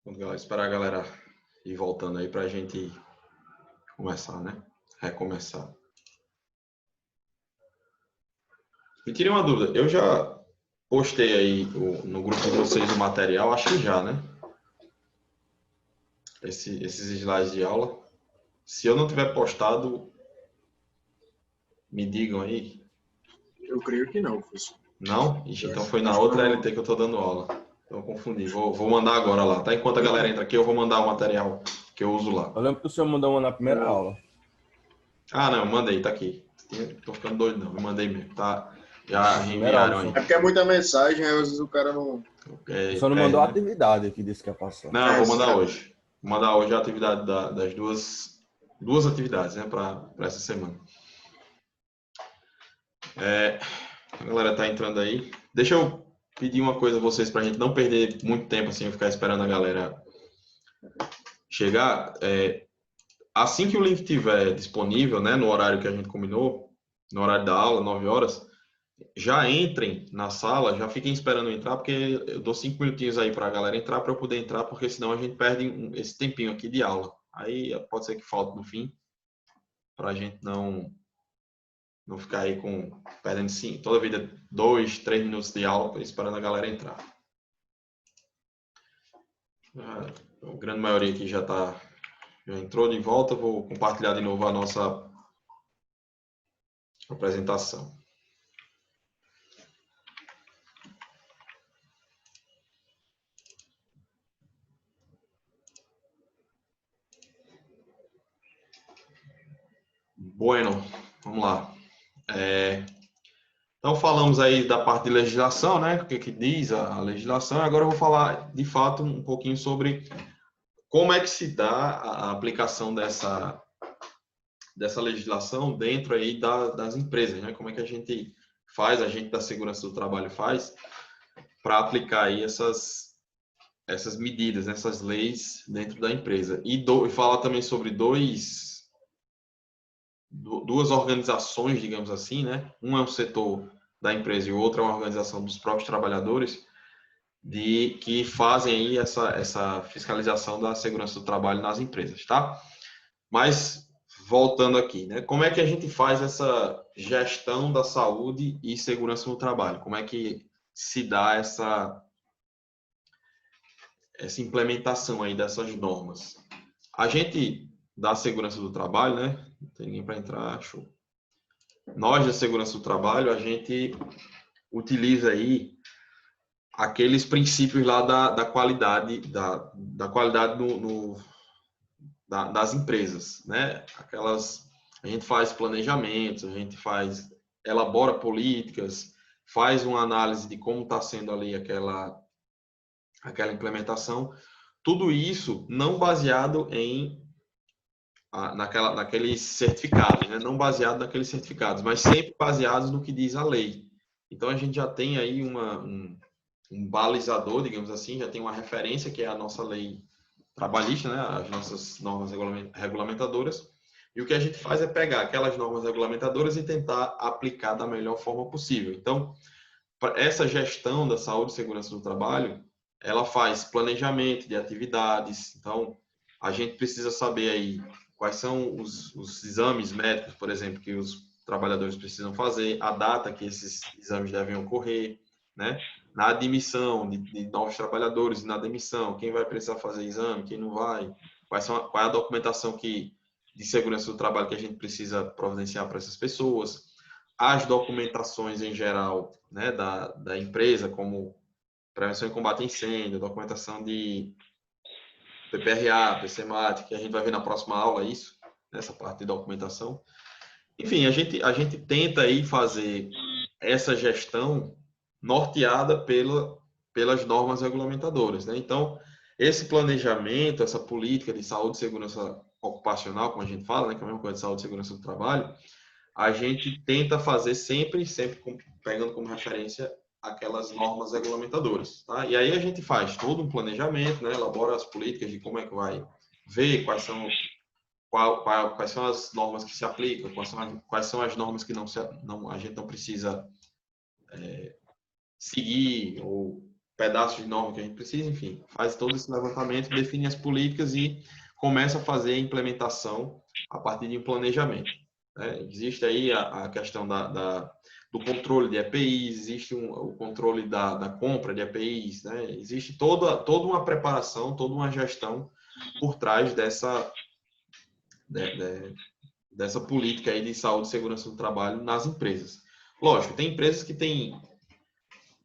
Vamos esperar a galera ir voltando aí para a gente começar, né? Recomeçar. Me tirei uma dúvida. Eu já postei aí no grupo de vocês o material, acho que já, né? Esses slides de aula. Se eu não tiver postado, me digam aí. Eu creio que não, professor. Não? Ixi, então foi na outra LT que eu estou dando aula. Então eu confundi. Vou mandar agora lá, tá? Enquanto a galera entra aqui, eu vou mandar o material que eu uso lá. Eu lembro que o senhor mandou uma na primeira aula. Ah, não, eu mandei, tá aqui. Tô ficando doido, não. Eu mandei mesmo, tá? Já reenviaram aí. É porque é muita mensagem, aí às vezes o cara não... O senhor não mandou a atividade que disse que ia passar. Não, eu vou mandar hoje. Vou mandar hoje a atividade das duas atividades, né, para essa semana. A galera tá entrando aí. Deixa eu pedir uma coisa a vocês para a gente não perder muito tempo assim, ficar esperando a galera chegar. Assim que o link estiver disponível, né, no horário que a gente combinou, no horário da aula, 9 horas, já entrem na sala, já fiquem esperando eu entrar, porque eu dou 5 minutinhos aí para a galera entrar, para eu poder entrar, porque senão a gente perde esse tempinho aqui de aula. Aí pode ser que falte no fim, para a gente não ficar aí perdendo sim, toda a vida 2, 3 minutos de aula esperando a galera entrar. A grande maioria aqui já entrou de volta, vou compartilhar de novo a nossa apresentação. Bueno, vamos lá. Então falamos aí da parte de legislação, né? O que diz a legislação. Agora eu vou falar de fato um pouquinho sobre como é que se dá a aplicação dessa legislação dentro aí das empresas, né? Como é que a gente da segurança do trabalho faz para aplicar aí essas medidas, essas leis dentro da empresa. E falar também sobre duas organizações, digamos assim, né? Um é o setor da empresa e o outro é uma organização dos próprios trabalhadores que fazem aí essa fiscalização da segurança do trabalho nas empresas, tá? Mas voltando aqui, né? Como é que a gente faz essa gestão da saúde e segurança no trabalho? Como é que se dá essa implementação aí dessas normas? A gente da segurança do trabalho, né? Não tem ninguém para entrar, show. Nós da segurança do trabalho, a gente utiliza aí aqueles princípios lá da qualidade, da qualidade das empresas, né? A gente faz planejamentos, a gente elabora políticas, faz uma análise de como está sendo ali aquela implementação. Tudo isso não baseado naqueles certificados, né? Não baseado naqueles certificados, mas sempre baseados no que diz a lei. Então a gente já tem aí um balizador, digamos assim, já tem uma referência que é a nossa lei trabalhista, né? As nossas normas regulamentadoras. E o que a gente faz é pegar aquelas normas regulamentadoras e tentar aplicar da melhor forma possível. Então, essa gestão da saúde e segurança do trabalho, ela faz planejamento de atividades. Então, a gente precisa saber aí quais são os exames médicos, por exemplo, que os trabalhadores precisam fazer, a data que esses exames devem ocorrer, né? Na admissão de novos trabalhadores e na demissão, quem vai precisar fazer exame, quem não vai, qual é a documentação de segurança do trabalho que a gente precisa providenciar para essas pessoas, as documentações em geral, né, da empresa, como prevenção e combate a incêndio, documentação de PPRA, PCMAT, que a gente vai ver na próxima aula isso, nessa parte de documentação. Enfim, a gente tenta aí fazer essa gestão norteada pelas normas regulamentadoras, né? Então, esse planejamento, essa política de saúde e segurança ocupacional, como a gente fala, né, que é a mesma coisa de saúde e segurança do trabalho, a gente tenta fazer sempre pegando como referência aquelas normas regulamentadoras, tá? E aí a gente faz todo um planejamento, né? Elabora as políticas de como é que vai ver quais são as normas que se aplicam, quais são as normas que a gente não precisa seguir ou pedaços de norma que a gente precisa, enfim, faz todo esse levantamento, define as políticas e começa a fazer a implementação a partir de um planejamento. Né? Existe aí a questão do controle de EPIs, existe o controle da compra de EPIs, né? Existe toda uma preparação, toda uma gestão por trás dessa política aí de saúde e segurança do trabalho nas empresas. Lógico, tem empresas que têm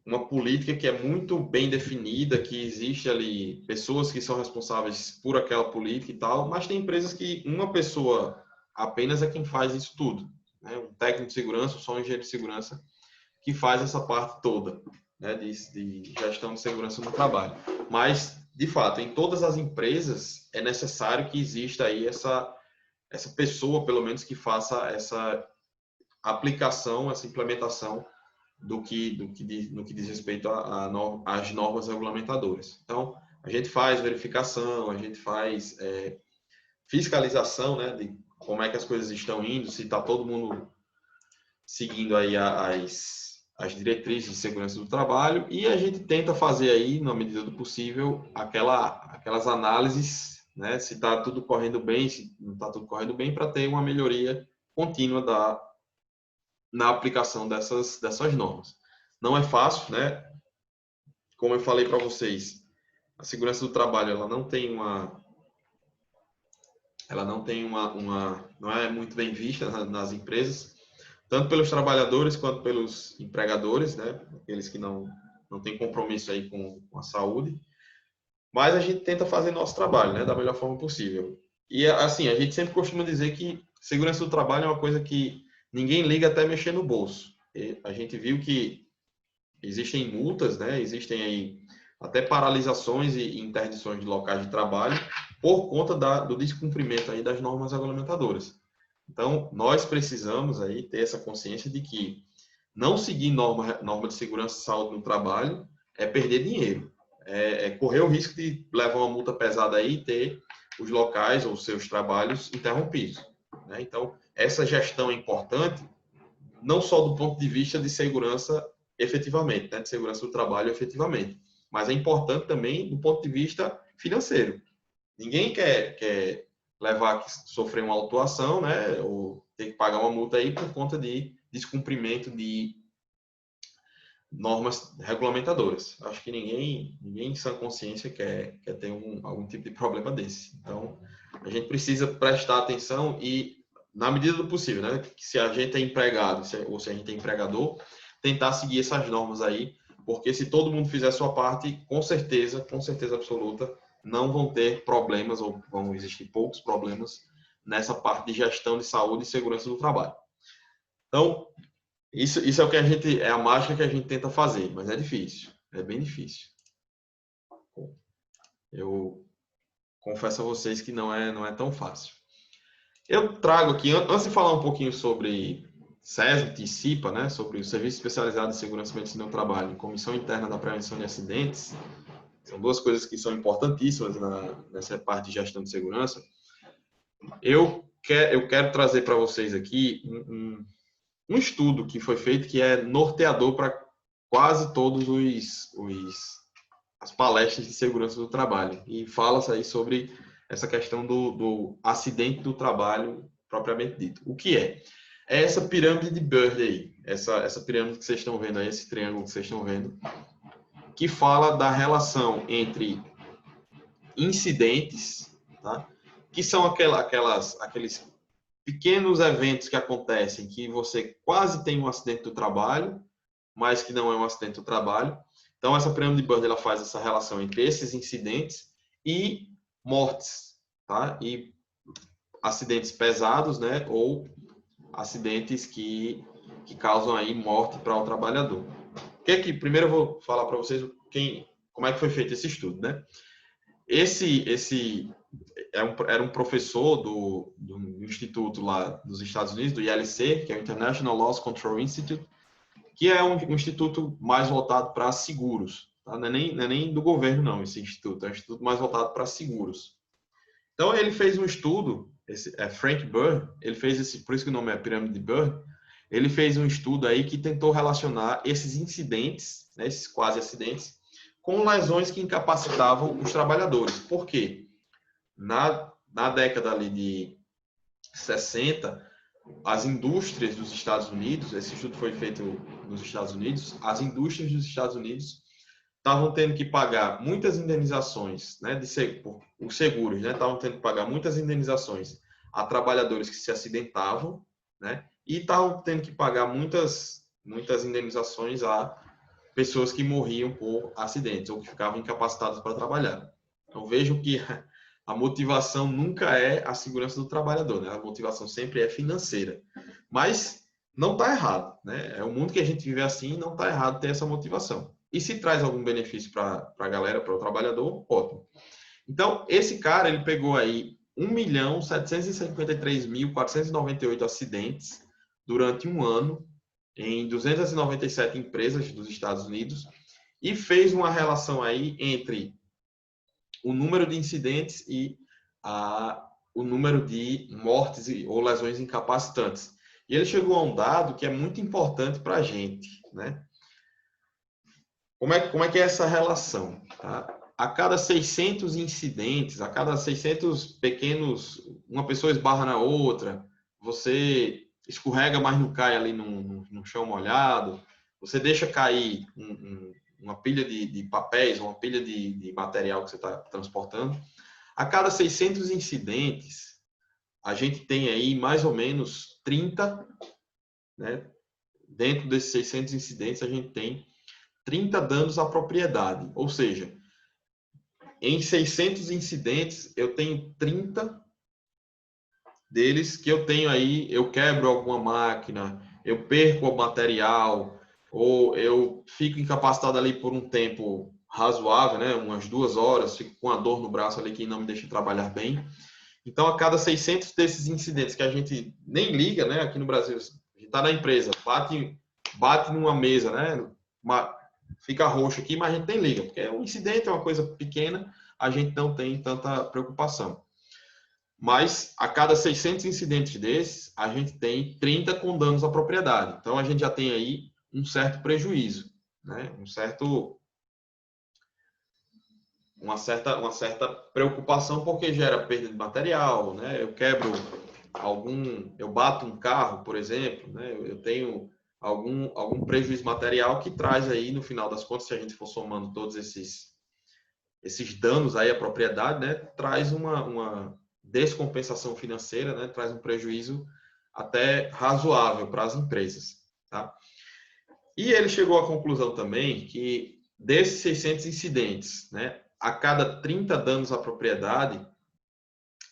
uma política que é muito bem definida, que existe ali pessoas que são responsáveis por aquela política e tal, mas tem empresas que uma pessoa apenas é quem faz isso tudo, né? Um técnico de segurança, só um engenheiro de segurança que faz essa parte toda, né, de gestão de segurança no trabalho. Mas, de fato, em todas as empresas é necessário que exista aí essa pessoa, pelo menos, que faça essa aplicação, essa implementação no que diz respeito às normas regulamentadoras. Então, a gente faz verificação, a gente faz fiscalização, né, de como é que as coisas estão indo, se está todo mundo seguindo aí as diretrizes de segurança do trabalho, e a gente tenta fazer aí, na medida do possível, aquelas análises, né, se está tudo correndo bem, se não está tudo correndo bem, para ter uma melhoria contínua na aplicação dessas normas. Não é fácil, né? Como eu falei para vocês, a segurança do trabalho ela não é muito bem vista nas empresas, tanto pelos trabalhadores quanto pelos empregadores, né? Aqueles que não têm compromisso aí com a saúde. Mas a gente tenta fazer nosso trabalho, né, da melhor forma possível. E assim, a gente sempre costuma dizer que segurança do trabalho é uma coisa que ninguém liga até mexer no bolso. E a gente viu que existem multas, né? Existem aí até paralisações e interdições de locais de trabalho por conta do descumprimento aí das normas regulamentadoras. Então, nós precisamos aí ter essa consciência de que não seguir norma de segurança e saúde no trabalho é perder dinheiro. É correr o risco de levar uma multa pesada aí e ter os locais ou seus trabalhos interrompidos, né? Então, essa gestão é importante, não só do ponto de vista de segurança efetivamente, né, de segurança do trabalho efetivamente, mas é importante também do ponto de vista financeiro. Ninguém quer sofrer uma autuação, né, ou ter que pagar uma multa aí por conta de descumprimento de normas regulamentadoras. Acho que ninguém em sã consciência quer ter algum tipo de problema desse. Então, a gente precisa prestar atenção e, na medida do possível, né, que se a gente é empregado ou se a gente é empregador, tentar seguir essas normas aí, porque se todo mundo fizer a sua parte, com certeza absoluta, não vão ter problemas ou vão existir poucos problemas nessa parte de gestão de saúde e segurança do trabalho. Então, isso é o que é a mágica que a gente tenta fazer, mas é difícil, é bem difícil. Eu confesso a vocês que não é tão fácil. Eu trago aqui, antes de falar um pouquinho sobre SESMIT e CIPA, né, sobre o Serviço Especializado de Segurança e Medicina do Trabalho, Comissão Interna da Prevenção de Acidentes, são duas coisas que são importantíssimas nessa parte de gestão de segurança. Eu quero trazer para vocês aqui um estudo que foi feito que é norteador para quase todos as palestras de segurança do trabalho, e fala aí sobre essa questão do acidente do trabalho propriamente dito. O que é? É essa pirâmide de Bird aí, essa pirâmide que vocês estão vendo aí, esse triângulo que vocês estão vendo, que fala da relação entre incidentes, tá? Que são aqueles pequenos eventos que acontecem que você quase tem um acidente do trabalho, mas que não é um acidente do trabalho. Então, essa pirâmide de Bird ela faz essa relação entre esses incidentes e mortes, tá? E acidentes pesados, né? Ou acidentes que causam aí morte para o trabalhador. Primeiro eu vou falar para vocês como é que foi feito esse estudo, né? Esse era um professor do instituto lá dos Estados Unidos, do ILC, que é o International Loss Control Institute, que é um instituto mais voltado para seguros. Tá? Não é nem do governo, não, esse instituto. É um instituto mais voltado para seguros. Então, ele fez um estudo, Frank Bird, ele fez por isso que o nome é Pirâmide de Bird, ele fez um estudo aí que tentou relacionar esses incidentes, né, esses quase acidentes, com lesões que incapacitavam os trabalhadores. Por quê? Na década ali de 60, as indústrias dos Estados Unidos, esse estudo foi feito nos Estados Unidos, as indústrias dos Estados Unidos estavam tendo que pagar muitas indenizações, né, os seguros, né, estavam tendo que pagar muitas indenizações a trabalhadores que se acidentavam, né, e estavam tendo que pagar muitas indenizações a pessoas que morriam por acidentes ou que ficavam incapacitadas para trabalhar. Então vejam que a motivação nunca é a segurança do trabalhador, né? A motivação sempre é financeira. Mas não está errado, né? É o mundo que a gente vive assim, não está errado ter essa motivação. E se traz algum benefício para a galera, para o trabalhador, ótimo. Então, esse cara, ele pegou aí 1.753.498 acidentes durante um ano em 297 empresas dos Estados Unidos e fez uma relação aí entre o número de incidentes e o número de mortes ou lesões incapacitantes. E ele chegou a um dado que é muito importante para a gente, né? Como é que é essa relação? Tá? A cada 600 incidentes, a cada 600 pequenos, uma pessoa esbarra na outra, você escorrega, mas não cai ali no chão molhado, você deixa cair uma pilha de papéis, uma pilha de material que você está transportando. A cada 600 incidentes, a gente tem aí mais ou menos 30, né? Dentro desses 600 incidentes, a gente tem 30 danos à propriedade. Ou seja, em 600 incidentes, eu tenho 30 deles que eu tenho aí, eu quebro alguma máquina, eu perco o material, ou eu fico incapacitado ali por um tempo razoável, né? Umas 2 horas, fico com a dor no braço ali que não me deixa trabalhar bem. Então, a cada 600 desses incidentes que a gente nem liga, né? Aqui no Brasil, a gente está na empresa, bate numa mesa, né? Fica roxo aqui, mas a gente nem liga, porque um incidente é uma coisa pequena, a gente não tem tanta preocupação. Mas a cada 600 incidentes desses, a gente tem 30 com danos à propriedade. Então, a gente já tem aí um certo prejuízo, né? Uma certa preocupação, porque gera perda de material, né? Eu bato um carro, por exemplo, né? Eu tenho algum prejuízo material que traz aí, no final das contas, se a gente for somando todos esses danos aí à propriedade, né? Traz uma descompensação financeira, né? Traz um prejuízo até razoável para as empresas, tá? E ele chegou à conclusão também que desses 600 incidentes, né? A cada 30 danos à propriedade,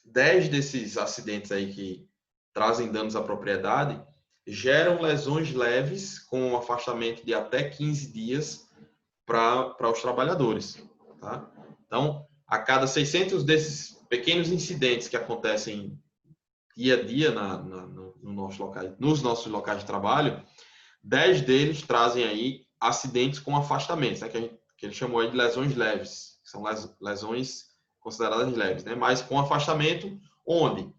10 desses acidentes aí que trazem danos à propriedade geram lesões leves com um afastamento de até 15 dias para os trabalhadores, tá? Então, a cada 600 desses pequenos incidentes que acontecem dia a dia nos nossos locais de trabalho, 10 deles trazem aí acidentes com afastamentos, né? Que ele chamou aí de lesões leves. São lesões consideradas leves, né? Mas com afastamento, onde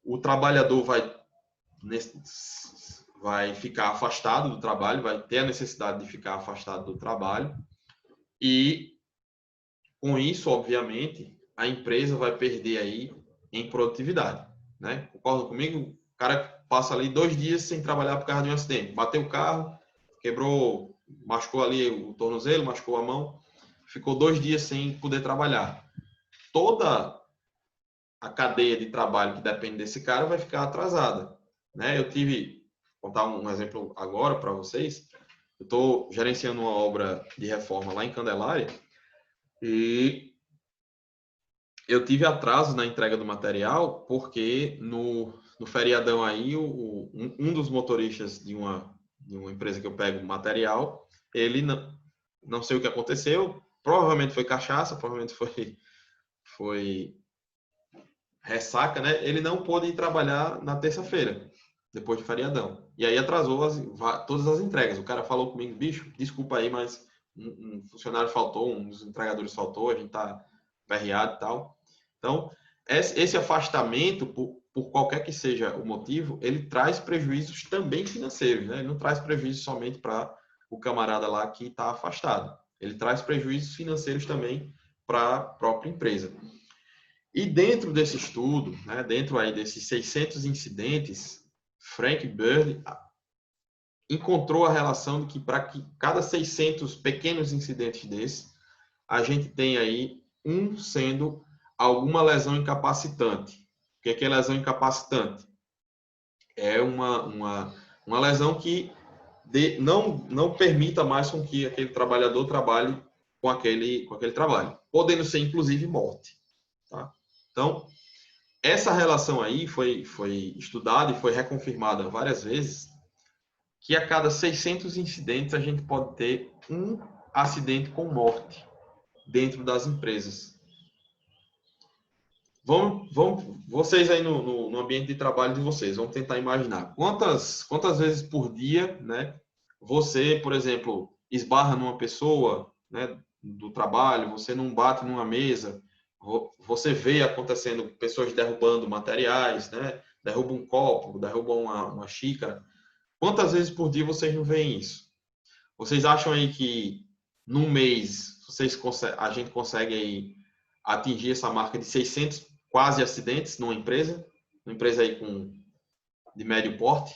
o trabalhador vai ficar afastado do trabalho, vai ter a necessidade de ficar afastado do trabalho e, com isso, obviamente, a empresa vai perder aí em produtividade, né? Concorda comigo? O cara passa ali 2 dias sem trabalhar por causa de um acidente. Bateu o carro, quebrou, machucou ali o tornozelo, machucou a mão, ficou 2 dias sem poder trabalhar. Toda a cadeia de trabalho que depende desse cara vai ficar atrasada, né? Vou contar um exemplo agora para vocês. Eu estou gerenciando uma obra de reforma lá em Candelária e eu tive atraso na entrega do material porque no feriadão aí um dos motoristas de uma empresa que eu pego material, ele não sei o que aconteceu, provavelmente foi cachaça, provavelmente foi ressaca, né? Ele não pôde ir trabalhar na terça-feira, depois do feriadão. E aí atrasou todas as entregas. O cara falou comigo, bicho, desculpa aí, mas um funcionário faltou, um dos entregadores faltou, a gente tá perreado e tal. Então, esse afastamento, por qualquer que seja o motivo, ele traz prejuízos também financeiros, né? Ele não traz prejuízo somente para o camarada lá que está afastado. Ele traz prejuízos financeiros também para a própria empresa. E dentro desse estudo, né, dentro aí desses 600 incidentes, Frank Bird encontrou a relação de que para que cada 600 pequenos incidentes desses, a gente tem aí um sendo alguma lesão incapacitante. O que é lesão incapacitante? É uma lesão que não permita mais com que aquele trabalhador trabalhe com aquele trabalho, podendo ser inclusive morte. Tá? Então, essa relação aí foi estudada e foi reconfirmada várias vezes, que a cada 600 incidentes a gente pode ter um acidente com morte dentro das empresas. Vocês aí no ambiente de trabalho de vocês, vamos tentar imaginar quantas vezes por dia, né, você, por exemplo, esbarra numa pessoa, né, do trabalho, você não bate numa mesa, você vê acontecendo pessoas derrubando materiais, né, derrubam um copo, derrubam uma xícara. Quantas vezes por dia vocês não veem isso? Vocês acham aí que num mês a gente consegue aí atingir essa marca de 600 quase acidentes numa empresa aí de médio porte?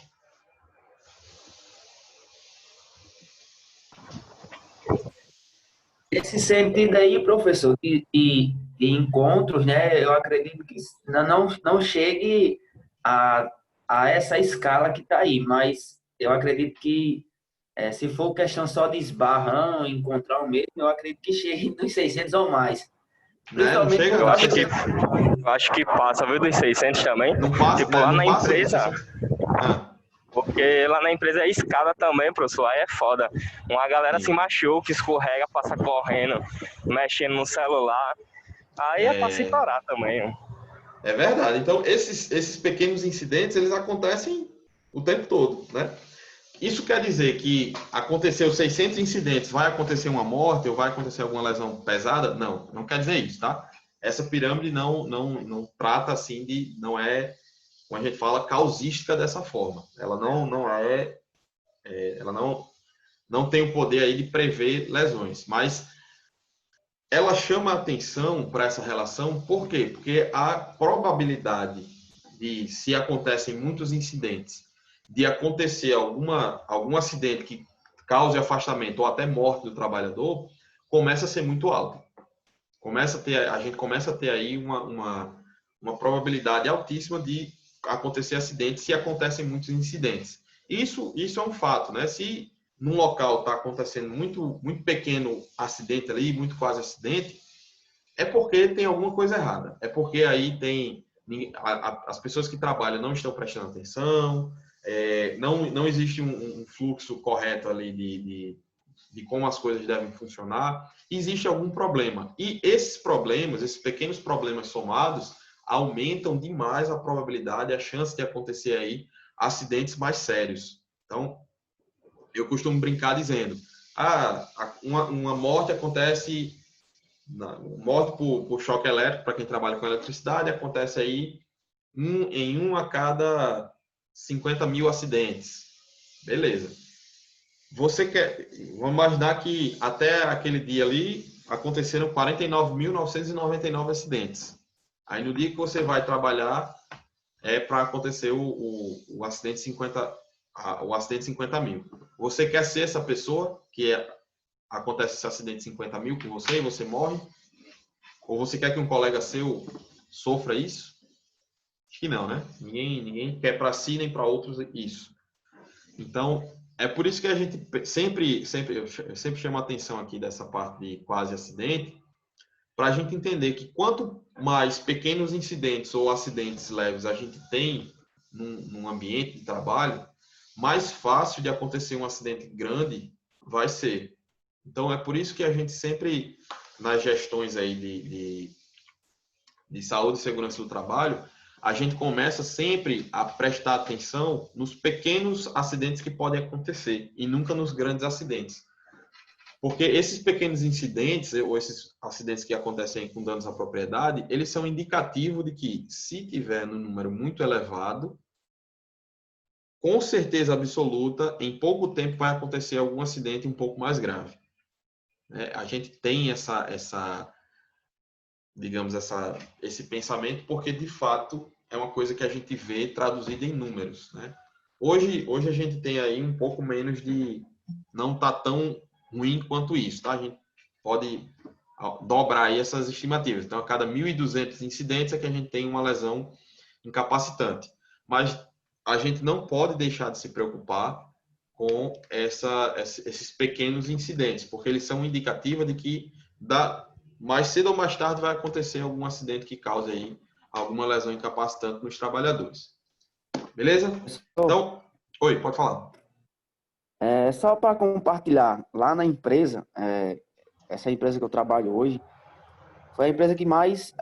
Esse sentido aí, professor, de encontros, né? Eu acredito que não chegue a essa escala que está aí, mas eu acredito que se for questão só de esbarrão, encontrar o mesmo, eu acredito que chegue nos 600 ou mais. Não chega, eu acho que passa, viu, dos 600 também. Não passa, tipo, lá não na passa empresa. Porque lá na empresa é escada também, professor, aí é foda. Uma galera se machuca, escorrega, passa correndo, mexendo no celular. Aí é pra se parar também. É verdade. Então, esses pequenos incidentes, eles acontecem o tempo todo, né? Isso quer dizer que aconteceu 600 incidentes, vai acontecer uma morte ou vai acontecer alguma lesão pesada? Não, não quer dizer isso, tá? Essa pirâmide não trata assim de, não é, como a gente fala, causística dessa forma. Ela ela não tem o poder aí de prever lesões, mas ela chama a atenção para essa relação, por quê? Porque a probabilidade de, se acontecem muitos incidentes, de acontecer algum acidente que cause afastamento ou até morte do trabalhador, começa a ser muito alta. A gente começa a ter aí uma probabilidade altíssima de acontecer acidentes se acontecem muitos incidentes. Isso é um fato, né? Se num local está acontecendo muito pequeno acidente ali, muito quase acidente, é porque tem alguma coisa errada. É porque aí as pessoas que trabalham não estão prestando atenção, não existe um fluxo correto ali de como as coisas devem funcionar, existe algum problema. E esses problemas, esses pequenos problemas somados, aumentam demais a probabilidade, a chance de acontecer aí acidentes mais sérios. Então, eu costumo brincar dizendo, uma morte acontece, morte por choque elétrico, para quem trabalha com eletricidade, acontece aí em 1 a cada 50 mil acidentes. Beleza. Vamos imaginar que até aquele dia ali aconteceram 49.999 acidentes. Aí no dia que você vai trabalhar é para acontecer o acidente 50 mil. Você quer ser essa pessoa que acontece esse acidente 50 mil com você e você morre? Ou você quer que um colega seu sofra isso? Acho que não, né? Ninguém quer para si nem para outros isso. Então, é por isso que a gente sempre chama a atenção aqui dessa parte de quase acidente, para a gente entender que quanto mais pequenos incidentes ou acidentes leves a gente tem num ambiente de trabalho, mais fácil de acontecer um acidente grande vai ser. Então, é por isso que a gente sempre, nas gestões aí de saúde e segurança do trabalho, a gente começa sempre a prestar atenção nos pequenos acidentes que podem acontecer e nunca nos grandes acidentes. Porque esses pequenos incidentes, ou esses acidentes que acontecem com danos à propriedade, eles são indicativo de que, se tiver num número muito elevado, com certeza absoluta, em pouco tempo vai acontecer algum acidente um pouco mais grave. né? A gente tem digamos, esse pensamento porque, de fato, é uma coisa que a gente vê traduzida em números, né? Hoje a gente tem aí um pouco menos de... Não está tão ruim quanto isso, tá? A gente pode dobrar aí essas estimativas. Então, a cada 1.200 incidentes é que a gente tem uma lesão incapacitante. Mas a gente não pode deixar de se preocupar com esses pequenos incidentes, porque eles são indicativa de que mais cedo ou mais tarde vai acontecer algum acidente que cause aí alguma lesão incapacitante nos trabalhadores. Beleza? Então, oi, pode falar. Só para compartilhar, lá na empresa, essa empresa que eu trabalho hoje, foi a empresa que mais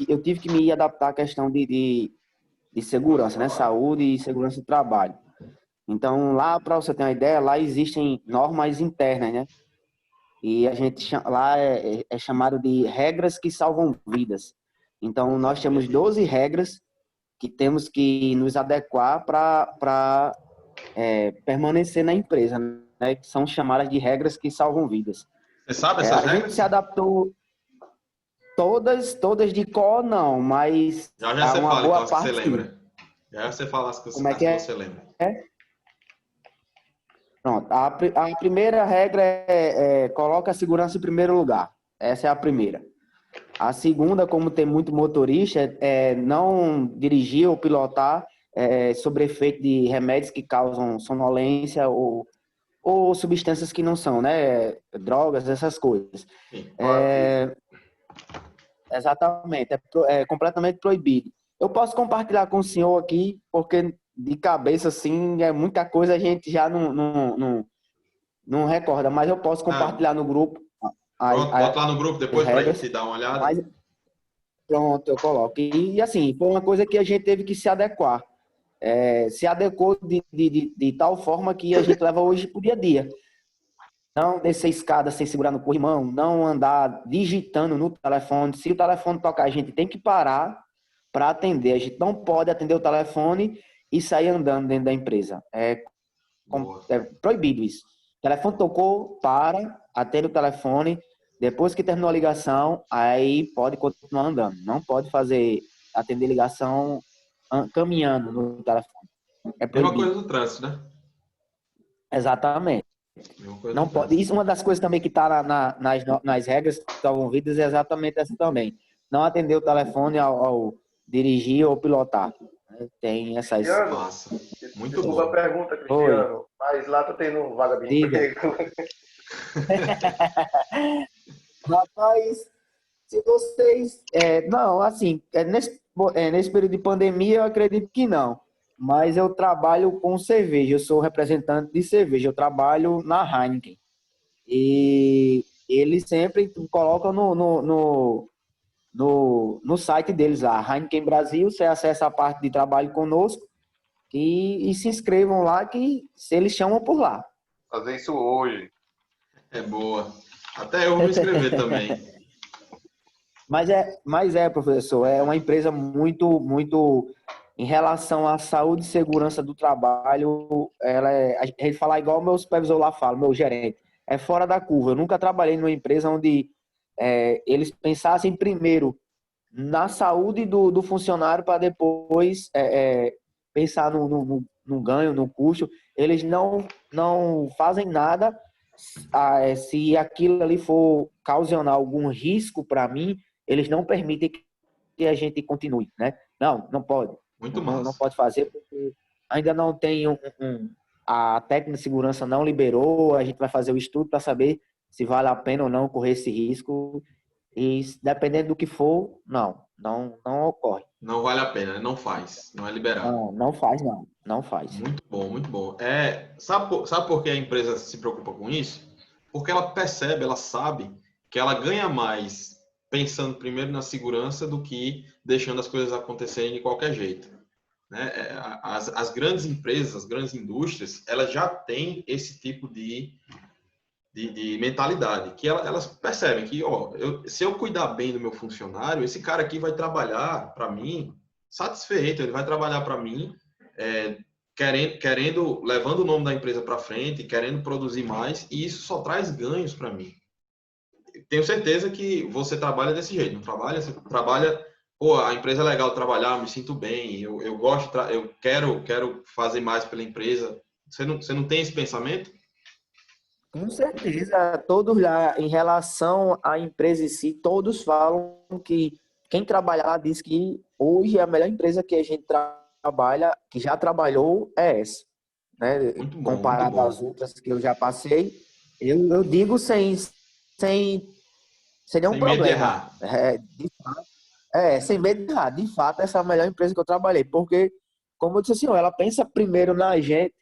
eu tive que me adaptar à questão de segurança, né? Saúde e segurança do trabalho. Então, lá, para você ter uma ideia, lá existem normas internas, né? E a gente lá é chamado de regras que salvam vidas. Então, nós temos 12 regras que temos que nos adequar para permanecer na empresa, né? Que são chamadas de regras que salvam vidas. Você sabe essas regras? A gente se adaptou todas de cor, não, mas já você uma fala, boa então, parte. Você lembra. Já você fala as que você lembra. Pronto. A primeira regra coloca a segurança em primeiro lugar. Essa é a primeira. A segunda, como tem muito motorista, é não dirigir ou pilotar sob efeito de remédios que causam sonolência ou substâncias que não são, né? Drogas, essas coisas. Sim, Exatamente. É completamente proibido. Eu posso compartilhar com o senhor aqui, porque de cabeça, assim, é muita coisa, a gente já não recorda, mas eu posso compartilhar no grupo. Pronto, bota lá no grupo depois para a gente dar uma olhada. Mas, pronto, eu coloco. E assim, foi uma coisa que a gente teve que se adequar. Se adequou de tal forma que a gente leva hoje para o dia a dia. Não descer escada sem segurar no corrimão, não andar digitando no telefone. Se o telefone tocar, a gente tem que parar para atender. A gente não pode atender o telefone e sair andando dentro da empresa. É proibido isso. O telefone tocou, atende o telefone. Depois que terminou a ligação, aí pode continuar andando. Não pode atender ligação caminhando no telefone. É proibido. Mesma coisa do trânsito, né? Exatamente. Não pode. Isso é uma das coisas também que está nas regras que estão envolvidas, é exatamente essa também. Não atender o telefone ao dirigir ou pilotar. Tem essas... Massa. Muito bom. Uma pergunta, Cristiano. Mas lá tá tendo vaga de emprego. Rapaz, se vocês... não, assim, nesse período de pandemia, eu acredito que não. Mas eu trabalho com cerveja. Eu sou representante de cerveja. Eu trabalho na Heineken. E eles sempre colocam no site deles lá, Heineken Brasil. Você acessa a parte de trabalho conosco e se inscrevam lá, que se eles chamam por lá. Fazer isso hoje. É boa. Até eu vou me inscrever também. Mas professor, é uma empresa muito, muito... Em relação à saúde e segurança do trabalho, a gente fala igual o meu supervisor lá fala, meu gerente, é fora da curva. Eu nunca trabalhei numa empresa onde eles pensassem primeiro na saúde do funcionário para depois pensar no ganho, no custo. Eles não fazem nada se aquilo ali for causar algum risco para mim, eles não permitem que a gente continue, né? Não pode. Muito massa. Não pode fazer porque ainda não tem a técnica de segurança não liberou. A gente vai fazer o estudo para saber se vale a pena ou não correr esse risco. E dependendo do que for, não ocorre. Não vale a pena, não faz, não é liberado. Não faz. Muito bom, muito bom. Sabe por que a empresa se preocupa com isso? Porque ela percebe, ela sabe que ela ganha mais pensando primeiro na segurança do que deixando as coisas acontecerem de qualquer jeito, né? As grandes empresas, as grandes indústrias, elas já têm esse tipo de mentalidade, que elas percebem que, se eu cuidar bem do meu funcionário, esse cara aqui vai trabalhar para mim satisfeito, ele vai trabalhar para mim levando o nome da empresa para frente, querendo produzir mais, e isso só traz ganhos para mim. tenho certeza que você trabalha desse jeito, não trabalha? Você trabalha, pô, a empresa é legal de trabalhar, eu me sinto bem, eu gosto, eu quero fazer mais pela empresa. Você não tem esse pensamento? Com certeza, todos lá, em relação à empresa em si, todos falam que quem trabalha lá diz que hoje a melhor empresa que a gente trabalha, que já trabalhou, é essa, né? Muito bom, Comparado muito às bom. outras que eu já passei, eu digo sem nenhum Sem medo de problema. errar. Sem medo de errar. De fato, essa é a melhor empresa que eu trabalhei, porque, como eu disse assim, ó, ela pensa primeiro na gente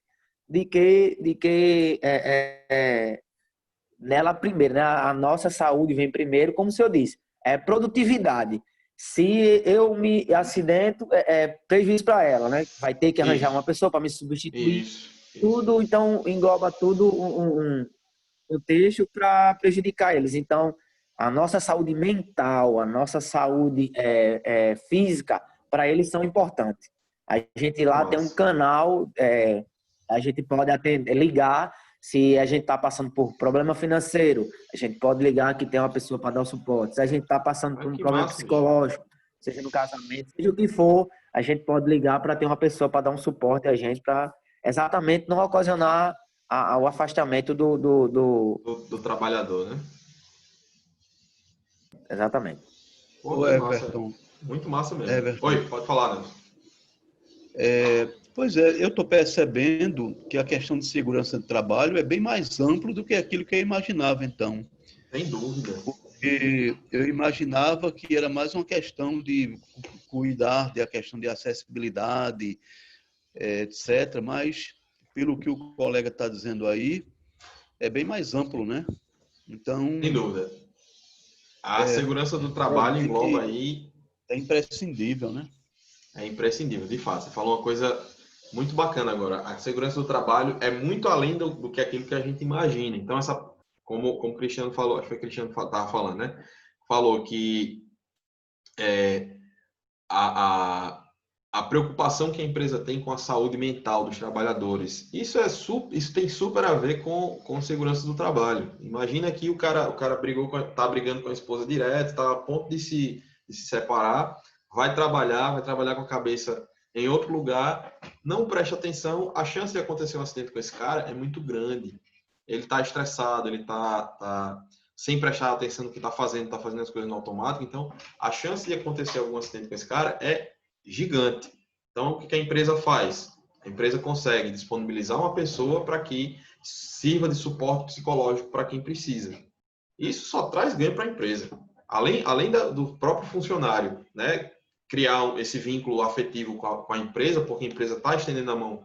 nela primeiro, né? A nossa saúde vem primeiro, como o senhor disse, é produtividade. Se eu me acidento, é prejuízo para ela, né? Vai ter que arranjar uma Isso, pessoa para me substituir. isso. Tudo, então, engloba tudo um texto para prejudicar eles. Então, a nossa saúde mental, a nossa saúde física, para eles são importantes. A gente lá tem um Massa. canal, a gente pode ligar se a gente está passando por problema financeiro, a gente pode ligar que tem uma pessoa para dar o suporte. Se a gente está passando por um Que problema massa, bicho. psicológico, seja no casamento, seja o que for, a gente pode ligar para ter uma pessoa para dar um suporte a gente, para exatamente não ocasionar o afastamento Do trabalhador, né? Exatamente. Pô, Ô que massa. Everton, Muito massa mesmo. Everton. Oi, pode falar, Nelson. Pois é, eu estou percebendo que a questão de segurança do trabalho é bem mais amplo do que aquilo que eu imaginava, então. Sem dúvida. Porque eu imaginava que era mais uma questão de cuidar da questão de acessibilidade, etc. Mas, pelo que o colega está dizendo aí, é bem mais amplo, né? Então, Sem dúvida. A segurança do trabalho engloba aí... É imprescindível, né? É imprescindível, de fato. Você falou uma coisa muito bacana agora. A segurança do trabalho é muito além do que aquilo que a gente imagina. Então, como o Cristiano falou, acho que foi o Cristiano que estava falando, né? Falou que a preocupação que a empresa tem com a saúde mental dos trabalhadores, isso tem super a ver com segurança do trabalho. Imagina que o cara tá brigando com a esposa direto, está a ponto de se separar, vai trabalhar com a cabeça em outro lugar, não presta atenção, a chance de acontecer um acidente com esse cara é muito grande. Ele está estressado, ele tá sem prestar atenção no que está fazendo as coisas no automático, então a chance de acontecer algum acidente com esse cara é gigante. Então, o que a empresa faz? A empresa consegue disponibilizar uma pessoa para que sirva de suporte psicológico para quem precisa. Isso só traz ganho para a empresa. Além do próprio funcionário, né, criar esse vínculo afetivo com a empresa, porque a empresa está estendendo a mão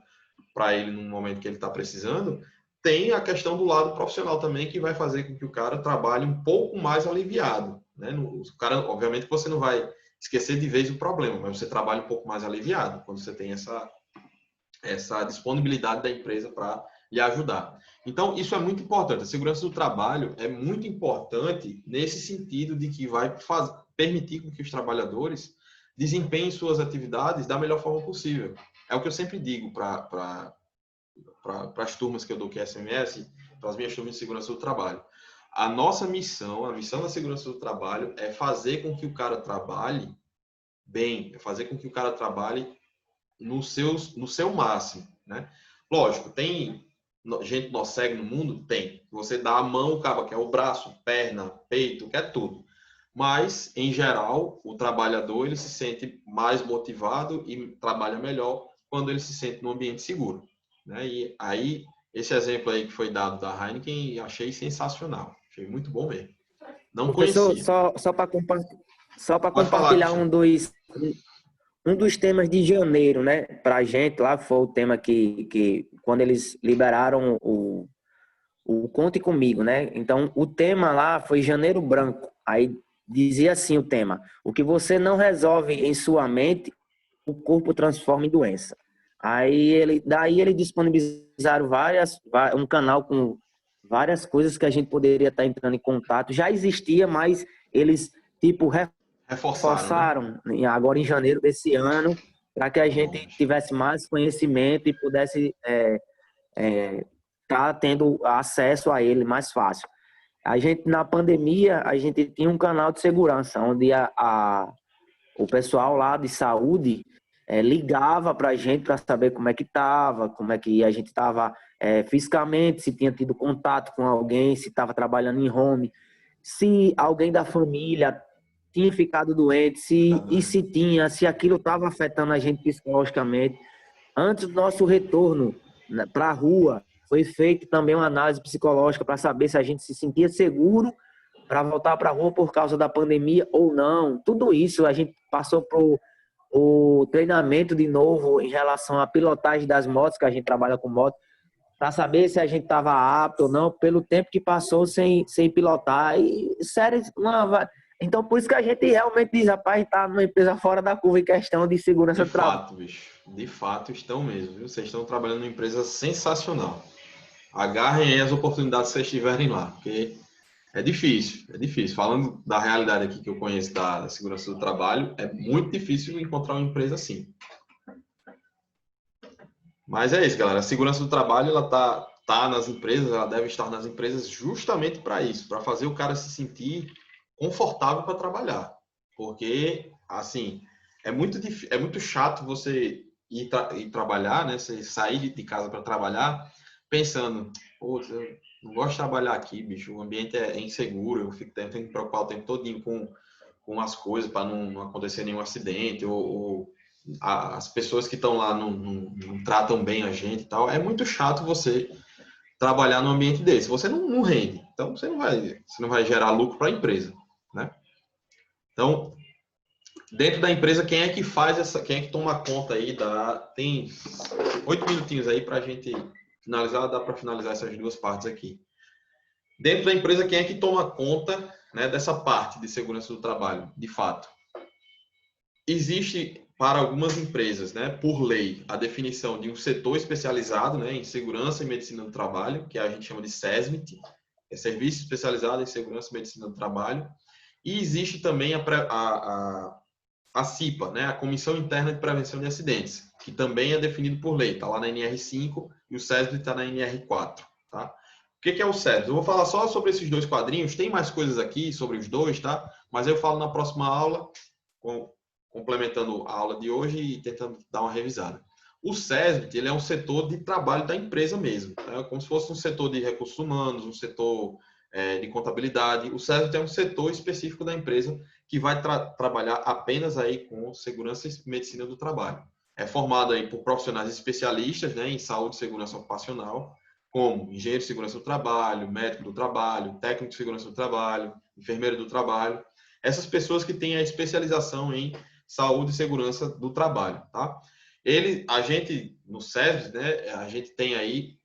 para ele no momento que ele está precisando, tem a questão do lado profissional também, que vai fazer com que o cara trabalhe um pouco mais aliviado. Né? O cara, obviamente, você não vai esquecer de vez o problema, mas você trabalha um pouco mais aliviado quando você tem essa disponibilidade da empresa para lhe ajudar. Então, isso é muito importante. A segurança do trabalho é muito importante nesse sentido de que vai permitir com que os trabalhadores desempenhem suas atividades da melhor forma possível. É o que eu sempre digo para as turmas que eu dou que é SMS, para as minhas turmas de segurança do trabalho. A nossa missão, a missão da segurança do trabalho é fazer com que o cara trabalhe bem, é fazer com que o cara trabalhe no seu máximo, né? Lógico, tem gente nó cego no mundo? Tem. Você dá a mão, o cara quer o braço, perna, peito, quer tudo. Mas, em geral, o trabalhador ele se sente mais motivado e trabalha melhor quando ele se sente num ambiente seguro. Né? E aí, esse exemplo aí que foi dado da Heineken, achei sensacional. Achei muito bom mesmo. Não Professor, conhecia. só para Pode falar, compartilhar Cristiano. um dos temas de janeiro, né? Para a gente lá foi o tema que quando eles liberaram o Conte Comigo, né? Então, o tema lá foi Janeiro Branco. Aí dizia assim o tema: o que você não resolve em sua mente, o corpo transforma em doença. Daí eles disponibilizaram um canal com várias coisas que a gente poderia estar entrando em contato. Já existia, mas eles tipo reforçaram, né? Agora em janeiro desse ano, para que a gente tivesse mais conhecimento e pudesse estar tendo acesso a ele mais fácil. A gente, na pandemia, a gente tinha um canal de segurança, onde o pessoal lá de saúde ligava para a gente para saber como é que estava, como é que a gente estava fisicamente, se tinha tido contato com alguém, se estava trabalhando em home, se alguém da família tinha ficado doente, se aquilo estava afetando a gente psicologicamente. Antes do nosso retorno para a rua, foi feita também uma análise psicológica para saber se a gente se sentia seguro para voltar para a rua por causa da pandemia ou não. Tudo isso a gente passou por o treinamento de novo em relação à pilotagem das motos, que a gente trabalha com moto, para saber se a gente estava apto ou não, pelo tempo que passou sem pilotar. E, sério, então por isso que a gente realmente diz, rapaz, a gente está numa empresa fora da curva em questão de segurança do trabalho. De fato, bicho. De fato estão mesmo, viu? Vocês estão trabalhando numa empresa sensacional. Agarrem aí as oportunidades que vocês tiverem lá, porque é difícil, é difícil. Falando da realidade aqui que eu conheço da segurança do trabalho, é muito difícil encontrar uma empresa assim. Mas é isso, galera. A segurança do trabalho, ela tá nas empresas, ela deve estar nas empresas justamente para isso, para fazer o cara se sentir confortável para trabalhar. Porque, assim, é muito chato você ir trabalhar, né? Você sair de casa para trabalhar pensando, pô, eu não gosto de trabalhar aqui, bicho, o ambiente é inseguro, eu tenho que me preocupar o tempo todinho com as coisas para não acontecer nenhum acidente, ou as pessoas que estão lá não tratam bem a gente e tal. É muito chato você trabalhar num ambiente desse. Você não rende, então você não vai gerar lucro para a empresa, né? Então, dentro da empresa, quem é que quem é que toma conta aí tem 8 minutinhos aí para a gente finalizar, dá para finalizar essas duas partes aqui. Dentro da empresa, quem é que toma conta, né, dessa parte de segurança do trabalho, de fato? Existe, para algumas empresas, né, por lei, a definição de um setor especializado, né, em segurança e medicina do trabalho, que a gente chama de SESMIT, é Serviço Especializado em Segurança e Medicina do Trabalho. E existe também a CIPA, né, a Comissão Interna de Prevenção de Acidentes, que também é definido por lei, está lá na NR5 e o SESMIT está na NR4. Tá? O que é o SESMIT? Eu vou falar só sobre esses dois quadrinhos, tem mais coisas aqui sobre os dois, tá? Mas eu falo na próxima aula, complementando a aula de hoje e tentando dar uma revisada. O SESMIT, ele é um setor de trabalho da empresa mesmo, tá? Como se fosse um setor de recursos humanos, um setor de contabilidade. O SESMIT é um setor específico da empresa que vai trabalhar apenas aí com segurança e medicina do trabalho. É formado aí por profissionais especialistas, né, em saúde e segurança ocupacional, como engenheiro de segurança do trabalho, médico do trabalho, técnico de segurança do trabalho, enfermeiro do trabalho. Essas pessoas que têm a especialização em saúde e segurança do trabalho, tá? A gente, no SESMIT, né, a gente tem aí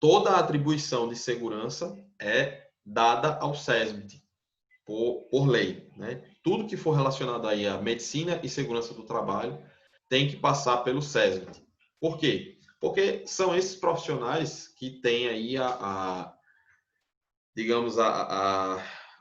toda a atribuição de segurança é dada ao SESMIT, por lei, né? Tudo que for relacionado aí à medicina e segurança do trabalho tem que passar pelo SESMIT. Por quê? Porque são esses profissionais que têm aí digamos,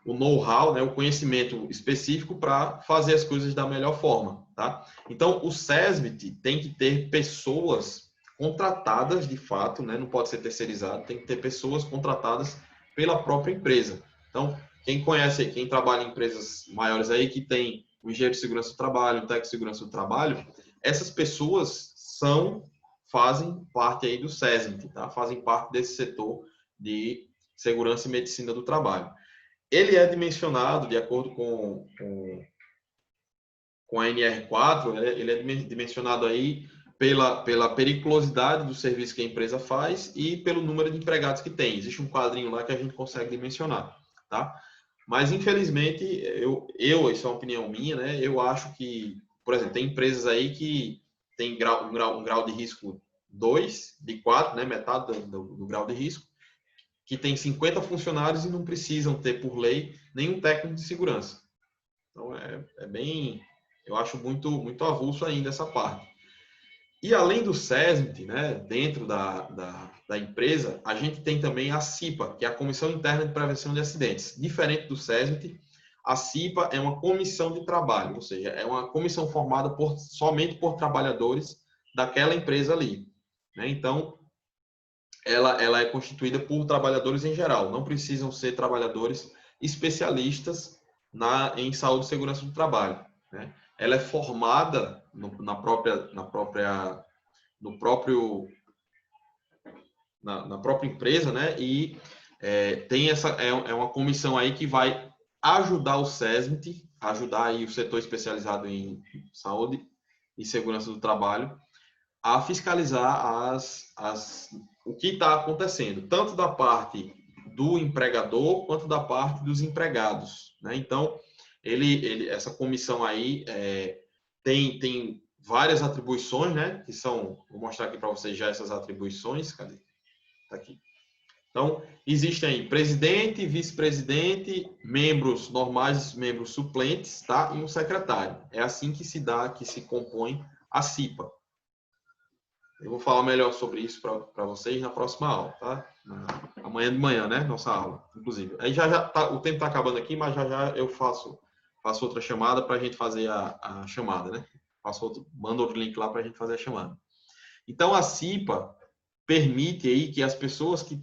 o know-how, né, o conhecimento específico para fazer as coisas da melhor forma, tá? Então, o SESMIT tem que ter pessoas contratadas de fato, né? Não pode ser terceirizado, tem que ter pessoas contratadas pela própria empresa. Então, quem conhece, quem trabalha em empresas maiores aí, que tem o engenheiro de segurança do trabalho, o técnico de segurança do trabalho, essas pessoas fazem parte aí do SESMIT, tá? Fazem parte desse setor de segurança e medicina do trabalho. Ele é dimensionado, de acordo com a NR4, ele é dimensionado aí pela periculosidade do serviço que a empresa faz e pelo número de empregados que tem. Existe um quadrinho lá que a gente consegue dimensionar, tá? Mas, infelizmente, isso é uma opinião minha, né? Eu acho que, por exemplo, tem empresas aí que tem um grau de risco 2, de 4, né? Metade do grau de risco, que tem 50 funcionários e não precisam ter, por lei, nenhum técnico de segurança. Então, eu acho muito avulso ainda essa parte. E além do SESMIT, né, dentro da empresa, a gente tem também a CIPA, que é a Comissão Interna de Prevenção de Acidentes. Diferente do SESMIT, a CIPA é uma comissão de trabalho, ou seja, é uma comissão formada somente por trabalhadores daquela empresa ali, né? Então, ela é constituída por trabalhadores em geral, não precisam ser trabalhadores especialistas em saúde e segurança do trabalho, né? Ela é formada na própria empresa, né? E tem uma comissão aí que vai ajudar o SESMIT, ajudar aí o setor especializado em saúde e segurança do trabalho a fiscalizar o que está acontecendo, tanto da parte do empregador quanto da parte dos empregados, né? Então, essa comissão aí tem várias atribuições, né? Que são, vou mostrar aqui para vocês já essas atribuições. Cadê? Tá aqui. Então, existem aí presidente, vice-presidente, membros normais, membros suplentes, tá? E um secretário. É assim que se compõe a CIPA. Eu vou falar melhor sobre isso para vocês na próxima aula, tá? Amanhã de manhã, né? Nossa aula, inclusive. Aí o tempo está acabando aqui, mas já eu faço outra chamada para a gente fazer a chamada, né? Mando outro link lá para a gente fazer a chamada. Então, a CIPA permite aí que as pessoas que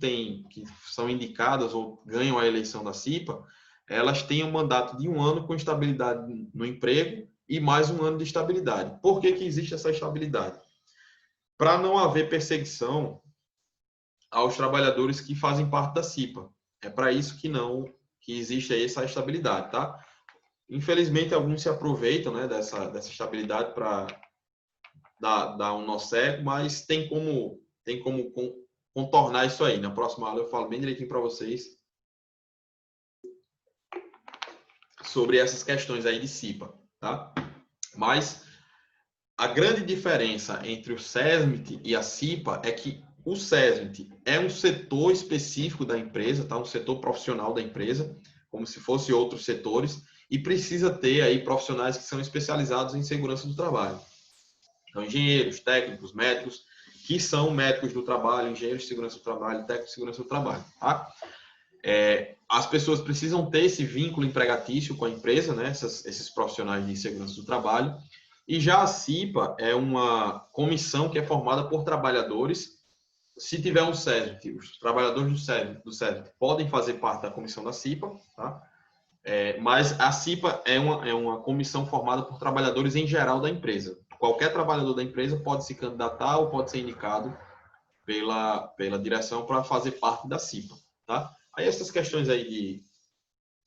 são indicadas ou ganham a eleição da CIPA, elas tenham um mandato de 1 ano com estabilidade no emprego e mais 1 ano de estabilidade. Por que existe essa estabilidade? Para não haver perseguição aos trabalhadores que fazem parte da CIPA. É para isso que existe aí essa estabilidade, tá? Infelizmente, alguns se aproveitam, né, dessa estabilidade para dar um nó cego, mas tem como contornar isso aí. Na próxima aula eu falo bem direitinho para vocês sobre essas questões aí de CIPA, tá? Mas a grande diferença entre o SESMIT e a CIPA é que o SESMIT é um setor específico da empresa, tá? Um setor profissional da empresa, como se fosse outros setores, e precisa ter aí profissionais que são especializados em segurança do trabalho. Então, engenheiros, técnicos, médicos, que são médicos do trabalho, engenheiros de segurança do trabalho, técnicos de segurança do trabalho, tá? As pessoas precisam ter esse vínculo empregatício com a empresa, né? Esses profissionais de segurança do trabalho. E já a CIPA é uma comissão que é formada por trabalhadores. Se tiver um SESMIT, os trabalhadores do SESMIT podem fazer parte da comissão da CIPA, tá? Mas a CIPA é uma comissão formada por trabalhadores em geral da empresa. Qualquer trabalhador da empresa pode se candidatar ou pode ser indicado pela direção para fazer parte da CIPA, tá? Aí essas questões aí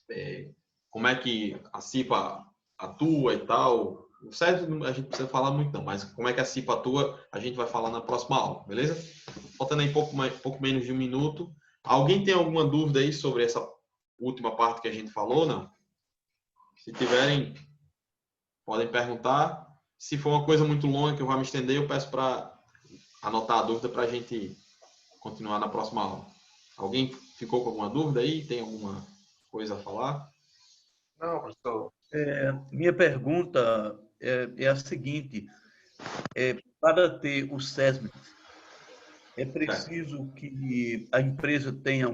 de como é que a CIPA atua e tal, o certo a gente precisa falar muito não, mas como é que a CIPA atua, a gente vai falar na próxima aula, beleza? Faltando aí pouco menos de 1 minuto. Alguém tem alguma dúvida aí sobre essa última parte que a gente falou, não? Se tiverem, podem perguntar. Se for uma coisa muito longa que eu vou me estender, eu peço para anotar a dúvida para a gente continuar na próxima aula. Alguém ficou com alguma dúvida aí? Tem alguma coisa a falar? Não, professor. Minha pergunta é a seguinte. Para ter o SESMIT, é preciso que a empresa tenha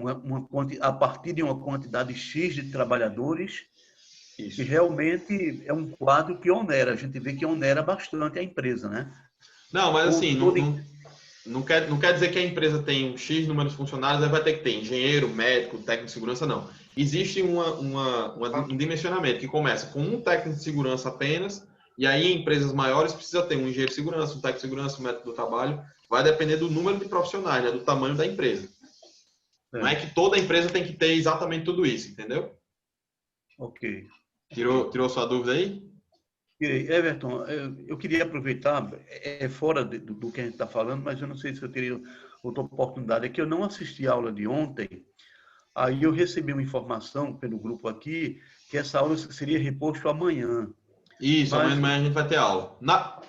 a partir de uma quantidade X de trabalhadores. Isso. E realmente é um quadro que onera. A gente vê que onera bastante a empresa, né? Não, mas assim, não quer dizer que a empresa tem um X número de funcionários, aí vai ter que ter engenheiro, médico, técnico de segurança, não. Existe um dimensionamento que começa com um técnico de segurança apenas, e aí em empresas maiores precisa ter um engenheiro de segurança, um técnico de segurança, um médico do trabalho. Vai depender do número de profissionais, né? Do tamanho da empresa. Não é que toda empresa tem que ter exatamente tudo isso, entendeu? Ok. Tirou sua dúvida aí? Everton, eu queria aproveitar, fora do que a gente está falando, mas eu não sei se eu teria outra oportunidade. É que eu não assisti a aula de ontem, aí eu recebi uma informação pelo grupo aqui que essa aula seria reposto amanhã. Isso, amanhã de manhã a gente vai ter aula.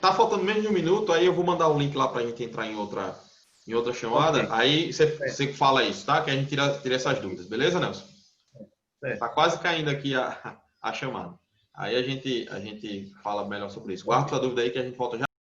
Tá faltando menos de 1 minuto, aí eu vou mandar o link lá para a gente entrar em outra chamada. Okay. Aí você fala isso, tá? Que a gente tira essas dúvidas. Beleza, Nelson? Tá quase caindo aqui a chamada. Aí a gente fala melhor sobre isso. Guarda sua dúvida aí que a gente volta já.